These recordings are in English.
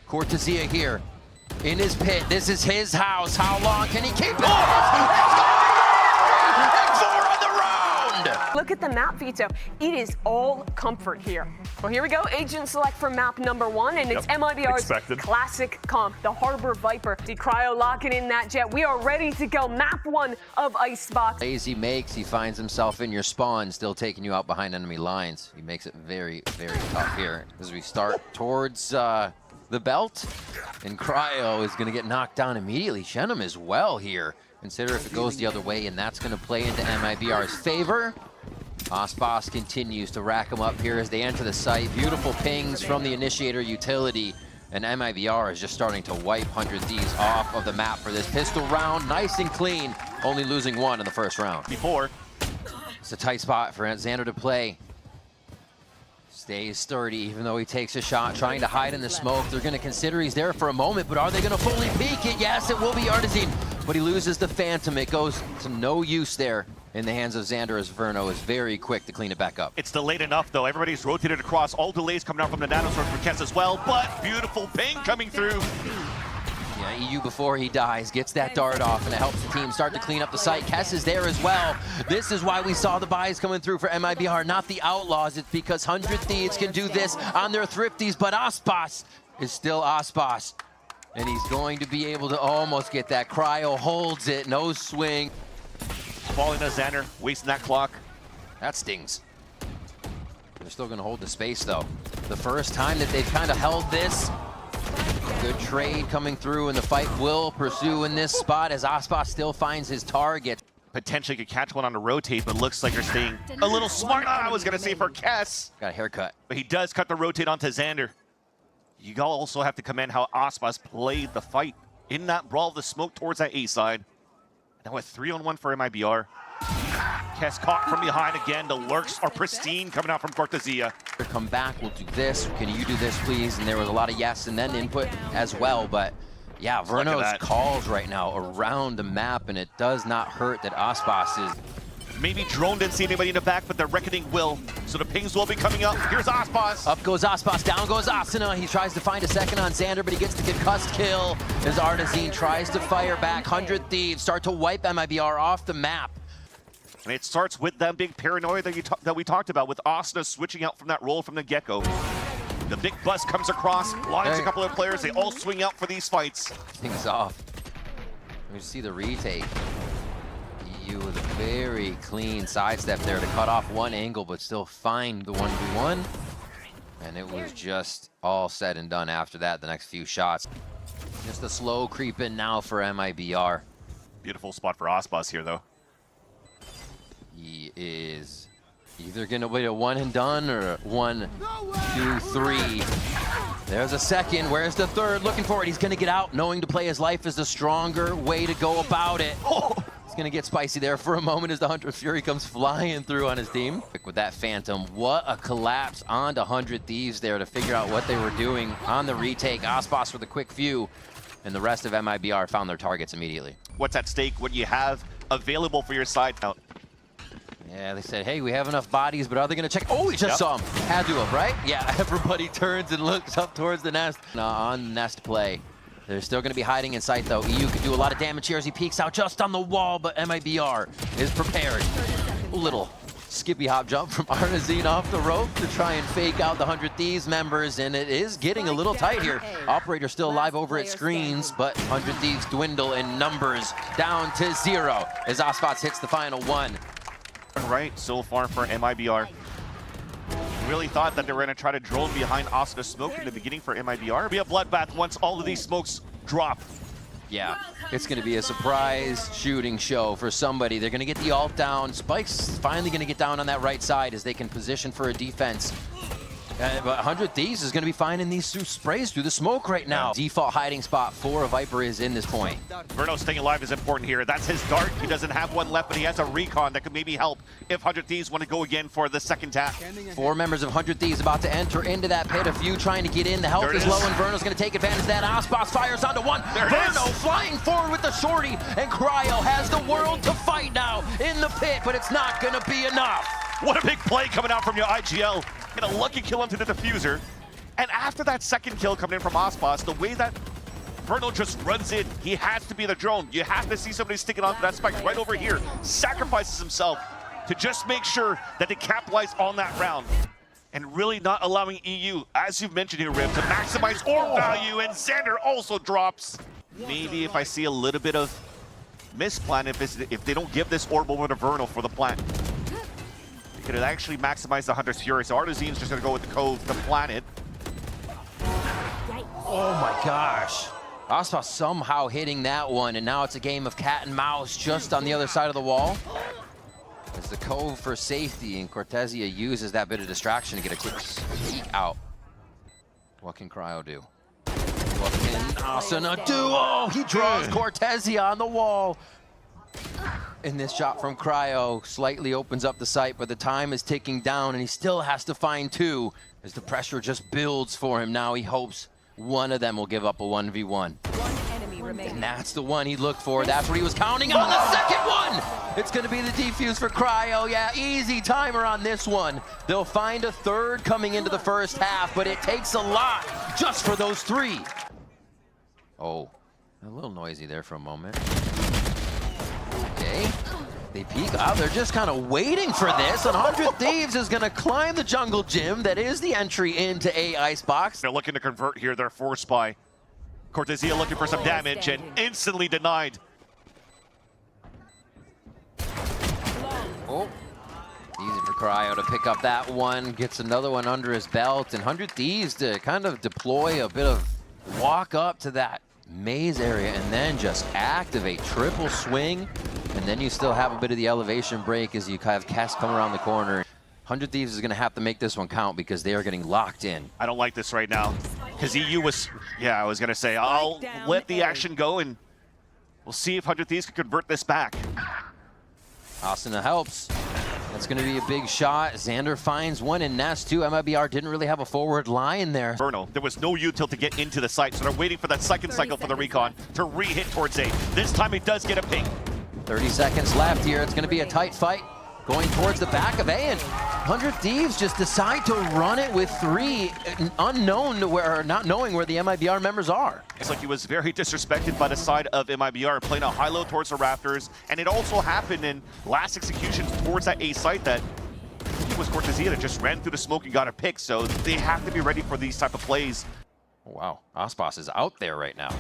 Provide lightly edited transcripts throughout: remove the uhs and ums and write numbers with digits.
cortezia here in his pit. This is his house. How long can he keep it? Look at the map, Vito. It is all comfort here. Well, here we go. Agent select for map number 1, and it's MIBR's classic comp, the Harbor Viper. The Cryo locking in that jet. We are ready to go. Map 1 of Icebox. Plays he makes, he finds himself in your spawn, still taking you out behind enemy lines. He makes it very, very tough here as we start towards the belt. And Cryo is going to get knocked down immediately. Shenum as well here. Consider if it goes the other way, and that's going to play into MIBR's favor. Aspas continues to rack them up here as they enter the site. Beautiful pings from the initiator utility, and MIBR is just starting to wipe 100 Thieves off of the map for this pistol round. Nice and clean, only losing 1 in the first round. Before, it's a tight spot for Xander to play. Stays sturdy, even though he takes a shot, trying to hide in the smoke. They're going to consider he's there for a moment, but are they going to fully peek it? Yes, it will be Artizine, but he loses the Phantom. It goes to no use there in the hands of Xander as Verno is very quick to clean it back up. It's delayed enough, though. Everybody's rotated across. All delays coming out from the Nanosword for Kess as well, but beautiful ping coming through. Yeah, EU before he dies gets that dart off, and it helps the team start to clean up the site. Kess is there as well. This is why we saw the buys coming through for MIBR, not the Outlaws. It's because 100 Thieves can do this on their Thrifties, but Aspas is still Aspas. And he's going to be able to almost get that. Cryo holds it, no swing. Falling to Xander, wasting that clock. That stings. They're still going to hold the space, though. The first time that they've kind of held this. Good trade coming through, and the fight will pursue in this spot as Aspas still finds his target. Potentially could catch one on the rotate, but looks like they're staying a little smart. I was going to say for Kess. Got a haircut. But he does cut the rotate onto Xander. You also have to commend how Aspas played the fight in that brawl of the smoke towards that A side. Now with 3-on-1 for MIBR. Kess caught from behind again. The lurks are pristine coming out from Cortezia. Come back, we'll do this. Can you do this, please? And there was a lot of yes and then input as well. But yeah, Verno's calls right now around the map, and it does not hurt that Aspas is. Maybe Drone didn't see anybody in the back, but the Reckoning will. So the pings will be coming up. Here's Aspas. Up goes Aspas, down goes Asuna. He tries to find a second on Xander, but he gets the concussed kill as Artizine tries to fire back. 100 Thieves start to wipe MIBR off the map. And it starts with them being paranoid that we talked about, with Asuna switching out from that role from the get-go. The big bus comes across, blinds a couple of players. They all swing out for these fights. Things off. We see the retake. EU with a very clean sidestep there to cut off one angle, but still find the 1v1. And it was just all said and done after that, the next few shots. Just a slow creep in now for MIBR. Beautiful spot for Aspas here, though. He is either going to wait a one and done or 1, 2, 3. There's a second. Where's the third? Looking for it. He's going to get out, knowing to play his life is the stronger way to go about it. It's going to get spicy there for a moment as the Hunter Fury comes flying through on his team. With that Phantom, what a collapse onto 100 Thieves there to figure out what they were doing on the retake. Aspas with a quick few, and the rest of MIBR found their targets immediately. What's at stake? What you have available for your side now? Yeah, they said, hey, we have enough bodies, but are they going to check? Oh, we just saw him. Had to have, right? Yeah, everybody turns and looks up towards the nest. On nest play. They're still going to be hiding in sight, though. EU could do a lot of damage here as he peeks out just on the wall, but MIBR is prepared. A little skippy hop jump from Artizine off the rope to try and fake out the 100 Thieves members, and it is getting a little tight here. Operator still alive over at screens, but 100 Thieves dwindle in numbers down to 0 as Aspas hits the final one. Right so far for MIBR. Really thought that they were going to try to drone behind Asuna smoke in the beginning for MIBR. It'll be a bloodbath once all of these smokes drop. Yeah, it's going to be a surprise shooting show for somebody. They're going to get the ult down. Spike's finally going to get down on that right side as they can position for a defense. But 100 Thieves is going to be finding these sprays through the smoke right now. Default hiding spot for a Viper is in this point. Verno staying alive is important here. That's his dart. He doesn't have one left, but he has a recon that could maybe help if 100 Thieves want to go again for the second tap. 4 members of 100 Thieves about to enter into that pit. A few trying to get in. The health is low, and Verno's going to take advantage of that. Aspas fires onto one. Verno flying forward with the shorty, and Cryo has the world to fight now in the pit, but it's not going to be enough. What a big play coming out from your IGL. Get a lucky kill onto the diffuser. And after that second kill coming in from Aspas, the way that Verno just runs in, he has to be the drone. You have to see somebody sticking onto that spike right over here. Sacrifices himself to just make sure that they capitalize on that round. And really not allowing EU, as you've mentioned here, Rim, to maximize orb value, and Xander also drops. Maybe if I see a little bit of misplan, if they don't give this orb over to Verno for the plant. They could actually maximize the Hunter's Fury, so Artazine's just gonna go with the Cove to plant it. Oh my gosh. Aspas somehow hitting that one, and now it's a game of cat and mouse just on the other side of the wall. As the Cove for safety, and Cortezia uses that bit of distraction to get a quick peek out. What can Cryo do? What can Asuna do? Oh, he draws Cortezia on the wall. And this shot from Cryo slightly opens up the sight, but the time is ticking down, and he still has to find two as the pressure just builds for him. Now he hopes one of them will give up a 1v1. And that's the one he looked for. That's what he was counting on. The second one! It's going to be the defuse for Cryo. Yeah, easy timer on this one. They'll find a third coming into the first half, but it takes a lot just for those three. Oh, a little noisy there for a moment. Okay. They peek out. They're just kind of waiting for this. And 100 Thieves is going to climb the jungle gym. That is the entry into A Icebox. They're looking to convert here. They're forced by Cortezia, looking for some damage, and instantly denied. Oh, easy for Cryo to pick up that one. Gets another one under his belt. And 100 Thieves to kind of deploy a bit of walk up to that maze area and then just activate triple swing. And then you still have a bit of the elevation break as you have Kess come around the corner. 100 Thieves is going to have to make this one count because they are getting locked in. I don't like this right now because EU was, I was going to say, I'll let the action go and we'll see if 100 Thieves can convert this back. Asuna helps. That's going to be a big shot. Xander finds one in Nest too. MIBR didn't really have a forward line there. Verno, there was no util to get into the site, so they're waiting for that second cycle for the recon to re-hit towards A. This time he does get a ping. 30 seconds left here. It's going to be a tight fight going towards the back of A, and 100 Thieves just decide to run it with three, unknown to where, not knowing where the MIBR members are. It's like he was very disrespected by the side of MIBR, playing a high-low towards the Raptors, and it also happened in last execution towards that A site that it was Cortezia that just ran through the smoke and got a pick, so they have to be ready for these type of plays. Oh, wow, Aspas is out there right now.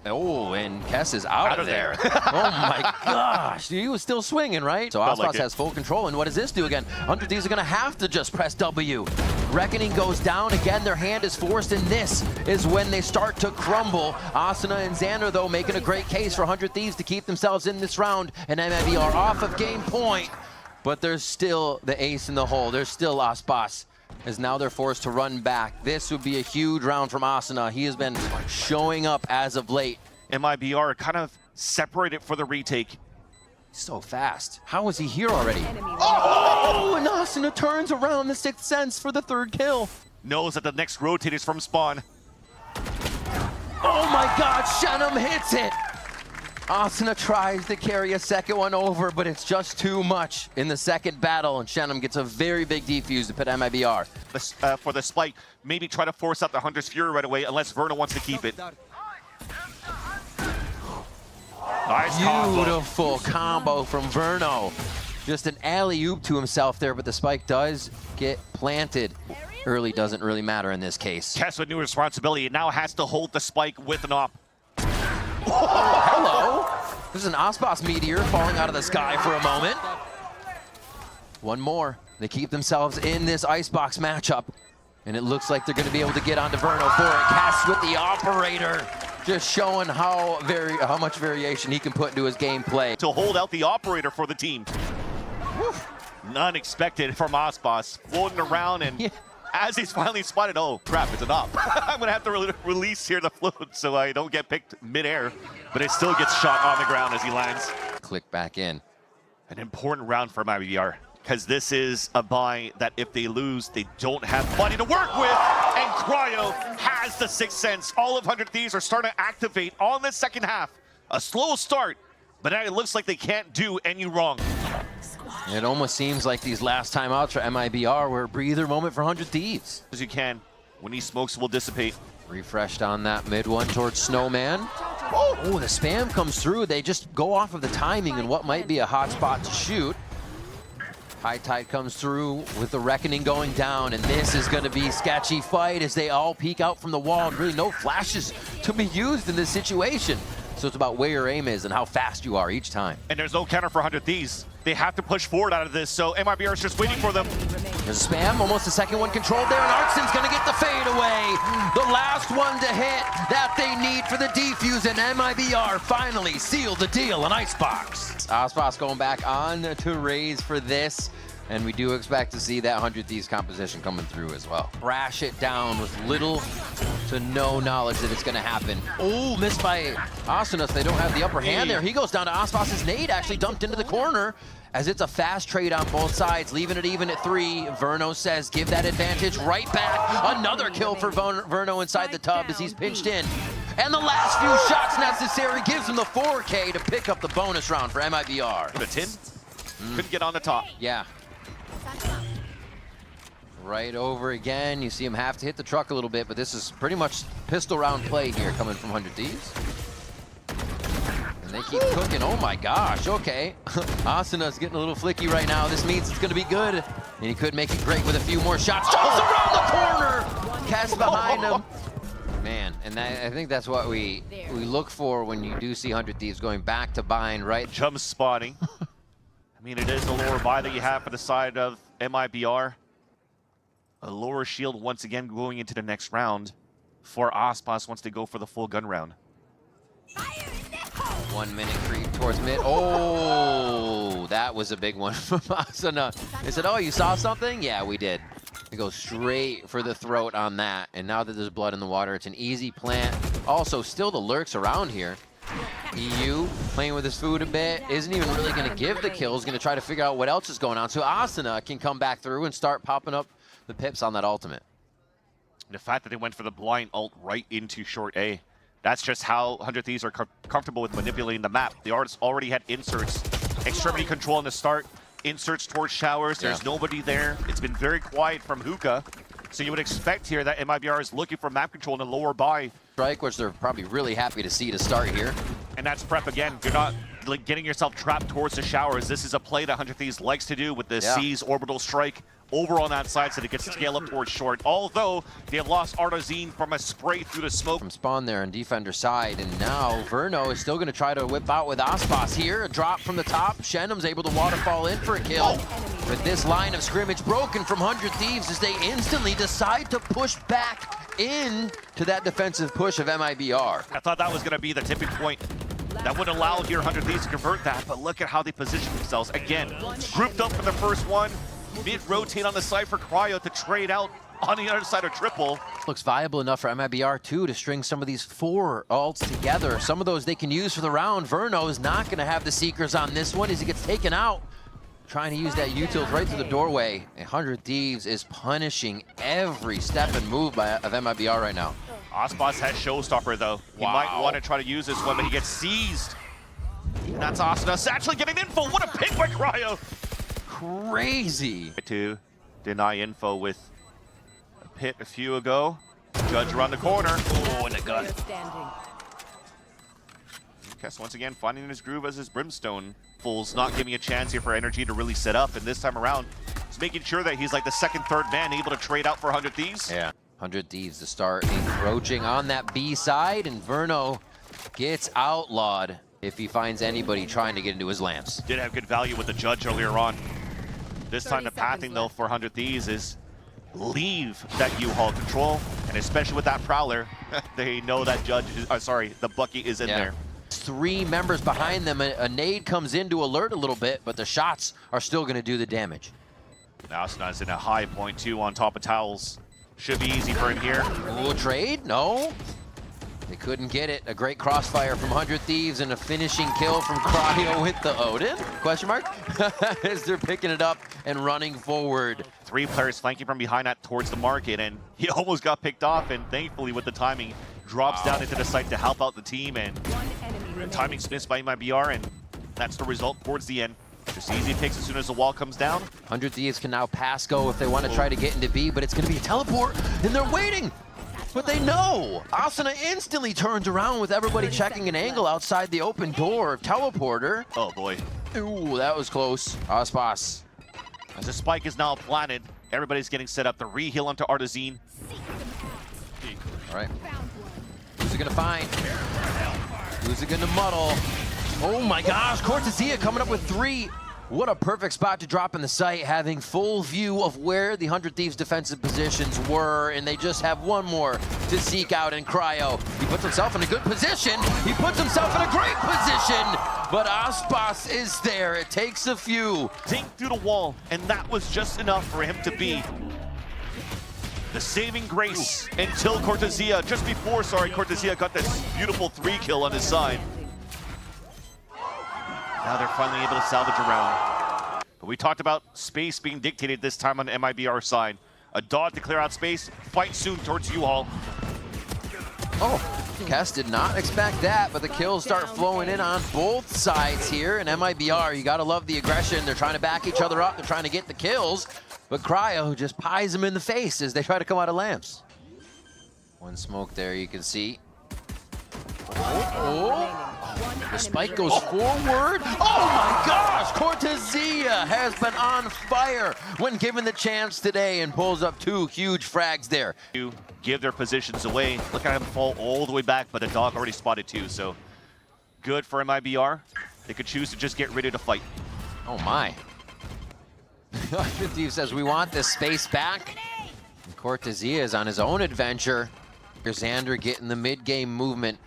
Oh, and Kess is out of there. Oh my gosh, he was still swinging, right? So Aspas has full control, and what does this do again? 100 Thieves are gonna have to just press W. Reckoning goes down again, their hand is forced, and this is when they start to crumble. Asuna and Xander, though, making a great case for 100 Thieves to keep themselves in this round, and MIBR off of game point. But there's still the ace in the hole. There's still Aspas, as now they're forced to run back. This would be a huge round from Asuna. He has been showing up as of late. MIBR kind of separated for the retake. So fast. How is he here already? Oh, and Asuna turns around the sixth sense for the third kill. Knows that the next rotate is from spawn. Oh my God, Shenum hits it. Asuna tries to carry a second one over, but it's just too much in the second battle, and Shenum gets a very big defuse to put MIBR. For the spike, maybe try to force out the Hunter's Fury right away, unless Verno wants to keep it. Nice Beautiful combo from Verno. Just an alley-oop to himself there, but the spike does get planted. Early doesn't really matter in this case. Kess with new responsibility, now has to hold the spike with an op. Oh, hello. There's an Aspas meteor falling out of the sky for a moment. One more. They keep themselves in this icebox matchup, and it looks like they're going to be able to get onto Verno for it. Kess with the operator, just showing how much variation he can put into his gameplay. To hold out the operator for the team. None expected from Aspas, floating around, and as he's finally spotted, oh crap, it's an op. I'm gonna have to release here the float so I don't get picked mid-air, but it still gets shot on the ground as he lands. Click back in. An important round for MIBR, because this is a buy that if they lose, they don't have money to work with, and Cryo has the sixth sense. All of 100 Thieves are starting to activate on the second half. A slow start, but now it looks like they can't do any wrong. It almost seems like these last timeouts for MIBR were a breather moment for 100 Thieves. As you can, when these smokes will dissipate. Refreshed on that mid one towards Snowman. Oh, the spam comes through. They just go off of the timing and what might be a hot spot to shoot. High Tide comes through with the Reckoning going down, and this is going to be a sketchy fight as they all peek out from the wall, and really no flashes to be used in this situation. So it's about where your aim is and how fast you are each time. And there's no counter for 100 Thieves. They have to push forward out of this, so MIBR is just waiting for them. There's a spam, almost the second one controlled there, and Artson's going to get the fade away. The last one to hit that they need for the defuse, and MIBR finally sealed the deal in Icebox. Aspas going back on to raise for this, and we do expect to see that 100 Thieves composition coming through as well. Crash it down with little to no knowledge that it's going to happen. Oh, missed by Asanas. They don't have the upper hand there. He goes down to Aspas's nade, actually dumped into the corner, as it's a fast trade on both sides, leaving it even at 3. Verno says, give that advantage right back. Another kill for Verno inside the tub as he's pinched in. And the last few shots necessary gives him the 4K to pick up the bonus round for MIBR. The 10 couldn't get on the top. Yeah. Right over again. You see him have to hit the truck a little bit, but this is pretty much pistol round play here coming from 100 Thieves. And they keep cooking. Oh my gosh, okay. Asana's getting a little flicky right now. This means it's gonna be good. And he could make it great with a few more shots. Jumps around the corner! Cast behind him. Man, and I think that's what we look for when you do see 100 Thieves going back to bind, right? Jump spotting. I mean, it is the lower buy that you have for the side of MIBR. A lower shield once again going into the next round for Aspas once they go for the full gun round. 1 minute creep towards mid. Oh, that was a big one from Asana. They said, oh, you saw something? Yeah, we did. They go straight for the throat on that. And now that there's blood in the water, it's an easy plant. Also, still the lurks around here. EU playing with his food a bit, isn't even really going to give the kills, going to try to figure out what else is going on. So Asana can come back through and start popping up the pips on that ultimate. The fact that they went for the blind ult right into short A, that's just how 100 Thieves are comfortable with manipulating the map. The artist already had inserts, extremity control in the start, inserts towards showers. There's nobody there. It's been very quiet from Hookah. So you would expect here that MIBR is looking for map control in the lower buy. Strike, which they're probably really happy to see to start here. And that's prep again. You're not like getting yourself trapped towards the showers. This is a play that 100 Thieves likes to do with the C's orbital strike over on that side so they can scale up towards short. Although they have lost Artazine from a spray through the smoke. From spawn there on defender side, and now Verno is still going to try to whip out with Aspas here. A drop from the top. Shenum's able to waterfall in for a kill. With this line of scrimmage broken from 100 Thieves as they instantly decide to push back in to that defensive push of MIBR. I thought that was going to be the tipping point that would allow here 100 Thieves to convert that, but look at how they position themselves. Again, grouped up for the first one, mid-rotate on the side for Cryo to trade out on the other side of triple. Looks viable enough for MIBR too to string some of these 4 ults together. Some of those they can use for the round. Verno is not going to have the Seekers on this one as he gets taken out. Trying to use that util right through the doorway. 100 Thieves is punishing every step and move of MIBR right now. Aspas has Showstopper though. He might want to try to use this one, but he gets seized. And that's Asuna actually getting info. What a pick by Cryo. Crazy. To deny info with a pit a few ago. Judge around the corner. Oh, and a gun. Kess once again finding his groove as his Brimstone pulls, not giving a chance here for energy to really set up. And this time around, he's making sure that he's like the second, third man able to trade out for 100 Thieves. Yeah, 100 Thieves to start encroaching on that B side, and Verno gets outlawed if he finds anybody trying to get into his lamps. Did have good value with the Judge earlier on. This time the pathing though for 100 Thieves is leave that U-Haul control, and especially with that Prowler, they know that Judge is, the Bucky is in there. 3 members behind them. A nade comes in to alert a little bit, but the shots are still going to do the damage. Now Asna's in a high point too on top of towels. Should be easy for him here. Ooh, trade? No. They couldn't get it. A great crossfire from 100 Thieves and a finishing kill from Cryo with the Odin? Question mark? As they're picking it up and running forward. 3 players flanking from behind that towards the market, and he almost got picked off, and thankfully with the timing, drops down into the site to help out the team, and the timing's missed by MIBR, and that's the result towards the end. Just easy picks as soon as the wall comes down. 100 Thieves can now pass go if they want to try to get into B, but it's going to be a teleport, and they're waiting. But they know. Asuna instantly turns around with everybody checking an angle outside the open door. Teleporter. Oh boy. Ooh, that was close. Aspas. As the spike is now planted, everybody's getting set up. The re-heal onto Artazine. All right. Who's it going to find? Who's it going to muddle? Oh my gosh, cortezia coming up with 3. What a perfect spot to drop in the site, having full view of where the 100 Thieves defensive positions were, and they just have one more to seek out in Cryo. He puts himself in a good position. He puts himself in a great position, but Aspas is there. It takes a few. Dink through the wall, and that was just enough for him to be the saving grace until Cortezia, just before, Cortezia got this beautiful 3-kill on his side. Now they're finally able to salvage a round. But we talked about space being dictated this time on the MIBR side. A dot to clear out space, fight soon towards U-Haul. Oh, Kess did not expect that, but the kills start flowing in on both sides here. And MIBR, you gotta love the aggression. They're trying to back each other up, they're trying to get the kills. But Cryo just pies them in the face as they try to come out of lamps. One smoke there you can see. Oh. The spike goes forward. Oh my gosh! Cortezia has been on fire when given the chance today and pulls up 2 huge frags there. To give their positions away. Look at him fall all the way back, but a dog already spotted 2, so good for MIBR. They could choose to just get ready to fight. Oh my. Steve says, we want this space back. And Cortezia is on his own adventure. Here's Xander getting the mid-game movement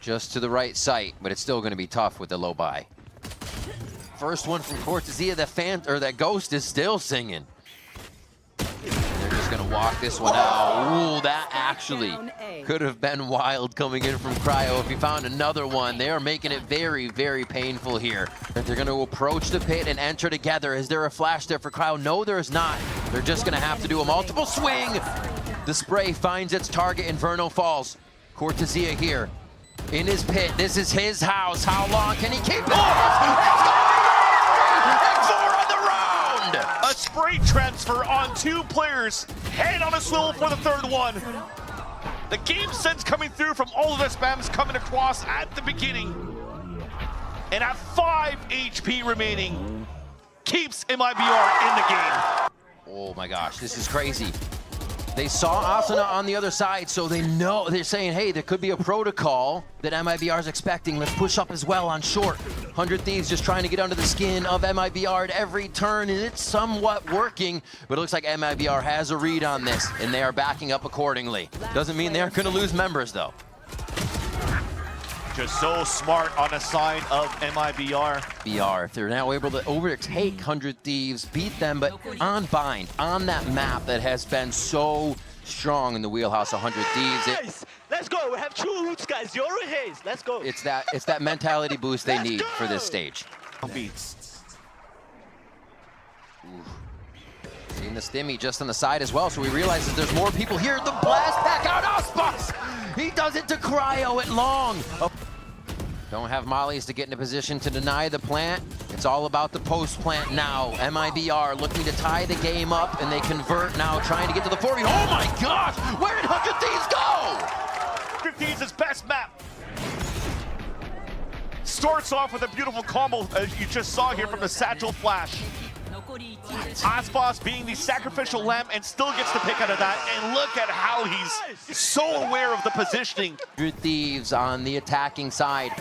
just to the right site, but it's still going to be tough with the low buy. First one from Cortezia, that ghost is still singing. They're just going to walk this one out. Ooh, that actually could have been wild coming in from Cryo if he found another one. They are making it very, very painful here. They're going to approach the pit and enter together. Is there a flash there for Cryo? No, there is not. They're just going to have to do a multiple swing. The spray finds its target. Inferno falls. Cortezia here in his pit. This is his house. How long can he keep it? And 4 on the round! A spray transfer on 2 players. Head on a swivel for the 3rd one. The game sense coming through from all of the spams coming across at the beginning. And at 5 HP remaining, keeps MIBR in the game. Oh my gosh, this is crazy. They saw Asuna on the other side, so they know, they're saying, hey, there could be a protocol that MIBR is expecting. Let's push up as well on short. 100 Thieves just trying to get under the skin of MIBR at every turn, and it's somewhat working, but it looks like MIBR has a read on this, and they are backing up accordingly. Doesn't mean they aren't going to lose members, though. Just so smart on the side of MIBR. If they're now able to overtake 100 Thieves, beat them, but on bind, on that map that has been so strong in the wheelhouse of 100 Thieves. Let's go, we have 2 roots, guys. You're in haze. Let's go. It's that mentality boost they need for this stage. Seeing the stimmy just on the side as well, so he realizes there's more people here. The blast back out, Aspas! He does it to Cryo at long. Oh. Don't have mollies to get in a position to deny the plant. It's all about the post plant now. MIBR looking to tie the game up, and they convert now, trying to get to the 40. Oh my gosh! Where did 100 Thieves go? 100 Thieves' best map. Starts off with a beautiful combo, as you just saw here from the Satchel Flash. Aspas being the sacrificial lamb and still gets the pick out of that, and look at how he's so aware of the positioning. 100 Thieves on the attacking side.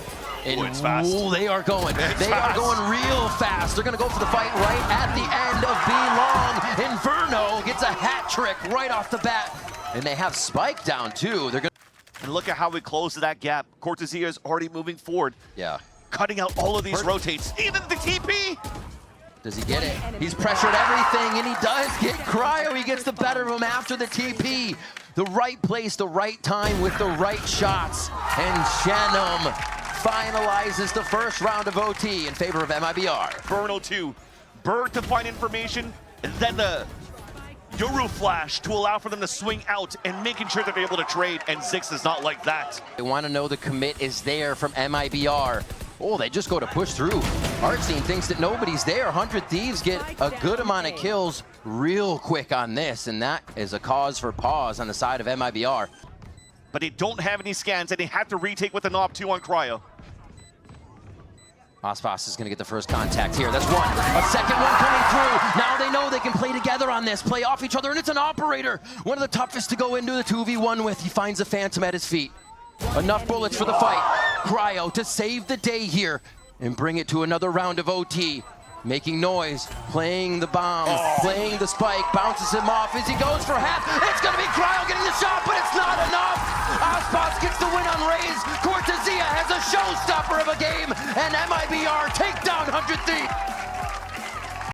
And it's fast. Ooh, they are going. They are going real fast. They're going to go for the fight right at the end of B long. Inferno gets a hat trick right off the bat. And they have Spike down too. They're going to... And look at how we close that gap. Cortezia is already moving forward. Yeah. Cutting out all of these rotates. Even the TP. Does he get it? He's pressured everything, and he does get Cryo. He gets the better of him after the TP. The right place, the right time with the right shots. And Shannon finalizes the first round of OT in favor of MIBR. Burno 2. Bird to find information, and then the Yoru flash to allow for them to swing out and making sure that they're able to trade, and Zix is not like that. They want to know the commit is there from MIBR. Oh, they just go to push through. Artsine thinks that nobody's there. 100 Thieves get a good amount of kills real quick on this, and that is a cause for pause on the side of MIBR. But they don't have any scans, and they have to retake with an op 2 on Cryo. Aspas is going to get the first contact here. That's one. A second one coming through. Now they know they can play together on this, play off each other, and it's an operator. One of the toughest to go into the 2v1 with. He finds a Phantom at his feet. Enough bullets for the fight. Cryo to save the day here and bring it to another round of OT. Making noise, playing the bomb, playing the spike, bounces him off as he goes for half. It's going to be Cryo getting the shot, but it's not enough. Aspas gets the win on Raze. Cortezia has a showstopper of a game, and MIBR take down 100 Thieves.